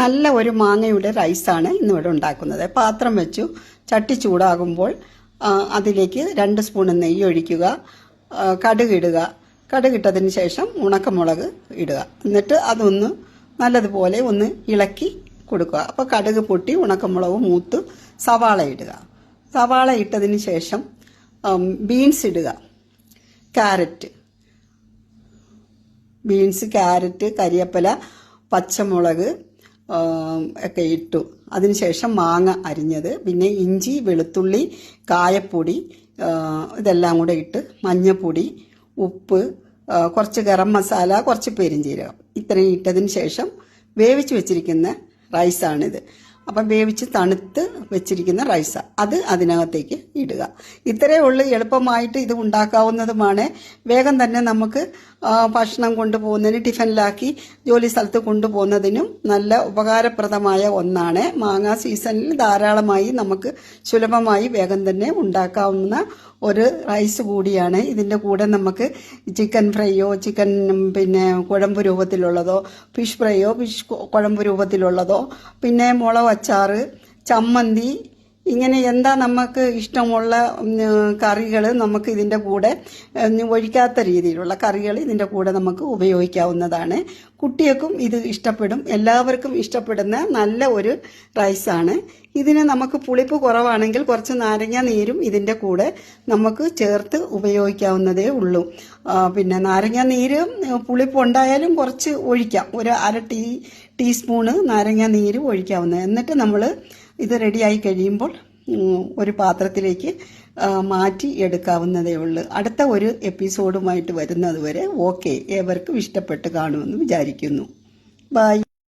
നല്ല ഒരു മാങ്ങയുടെ റൈസാണ് ഇന്നിവിടെ ഉണ്ടാക്കുന്നത്. പാത്രം വെച്ചു, ചട്ടി ചൂടാകുമ്പോൾ അതിലേക്ക് 2 സ്പൂൺ നെയ്യ് ഒഴിക്കുക, കടുകിടുക. കടുകിട്ടതിന് ശേഷം ഉണക്കമുളക് ഇടുക. എന്നിട്ട് അതൊന്ന് നല്ലതുപോലെ ഒന്ന് ഇളക്കി കൊടുക്കുക. അപ്പോൾ കടുക് പൊട്ടി ഉണക്കമുളക് മൂത്ത് സവാള ഇടുക. സവാള ഇട്ടതിന് ശേഷം ബീൻസ് ഇടുക, ക്യാരറ്റ്, കരിവേപ്പില, പച്ചമുളക് ഒക്കെ ഇട്ടു. അതിനുശേഷം മാങ്ങ അരിഞ്ഞത്, പിന്നെ ഇഞ്ചി, വെളുത്തുള്ളി, കായപ്പൊടി ഇതെല്ലാം കൂടെ ഇട്ട് മഞ്ഞപ്പൊടി, ഉപ്പ്, കുറച്ച് ഗരം മസാല, കുറച്ച് പെരിഞ്ജീരകം ഇത്രയും ഇട്ടതിന് ശേഷം വേവിച്ച് വെച്ചിരിക്കുന്ന റൈസാണിത്. അപ്പം വേവിച്ച് തണുത്ത് വെച്ചിരിക്കുന്ന റൈസ് അത് അതിനകത്തേക്ക് ഇടുക. ഇത്രയേ ഉള്ളൂ, എളുപ്പമായിട്ട് ഇത് ഉണ്ടാക്കാവുന്നതുമാണ്. വേഗം തന്നെ നമുക്ക് ഭക്ഷണം കൊണ്ടുപോകുന്നതിന്, ടിഫിനിലാക്കി ജോലി സ്ഥലത്ത് കൊണ്ടുപോകുന്നതിനും നല്ല ഉപകാരപ്രദമായ ഒന്നാണ്. മാങ്ങാ സീസണിൽ ധാരാളമായി നമുക്ക് സുലഭമായി വേഗം തന്നെ ഉണ്ടാക്കാവുന്ന ഒരു റൈസ് കൂടിയാണ്. ഇതിൻ്റെ കൂടെ നമുക്ക് ചിക്കൻ ഫ്രൈയോ, ചിക്കൻ പിന്നെ കുഴമ്പ് രൂപത്തിലുള്ളതോ, ഫിഷ് ഫ്രൈയോ, ഫിഷ് കുഴമ്പ് രൂപത്തിലുള്ളതോ, പിന്നെ മുളക് അച്ചാറ്, ചമ്മന്തി, ഇങ്ങനെ എന്താ നമുക്ക് ഇഷ്ടമുള്ള കറികൾ നമുക്ക് ഇതിൻ്റെ കൂടെ ഒഴിക്കാത്ത രീതിയിലുള്ള കറികൾ ഇതിൻ്റെ കൂടെ നമുക്ക് ഉപയോഗിക്കാവുന്നതാണ്. കുട്ടികൾക്കും ഇത് ഇഷ്ടപ്പെടും. എല്ലാവർക്കും ഇഷ്ടപ്പെടുന്ന നല്ല ഒരു റൈസാണ്. ഇതിന് നമുക്ക് പുളിപ്പ് കുറവാണെങ്കിൽ കുറച്ച് നാരങ്ങ നീരും ഇതിൻ്റെ കൂടെ നമുക്ക് ചേർത്ത് ഉപയോഗിക്കാവുന്നതേ ഉള്ളൂ. പിന്നെ നാരങ്ങ നീര് പുളിപ്പുണ്ടായാലും കുറച്ച് ഒഴിക്കാം, ഒരു 1/2 ടീസ്പൂണ് നാരങ്ങ നീര് ഒഴിക്കാവുന്നത്. എന്നിട്ട് നമ്മൾ ഇത് റെഡിയായി കഴിയുമ്പോൾ ഒരു പാത്രത്തിലേക്ക് മാറ്റി എടുക്കാവുന്നതേ ഉള്ളൂ. അടുത്ത ഒരു എപ്പിസോഡുമായിട്ട് വരുന്നത് വരെ ഓക്കെ, ഏവർക്കും ഇഷ്ടപ്പെട്ട് കാണുമെന്ന് വിചാരിക്കുന്നു. ബൈ.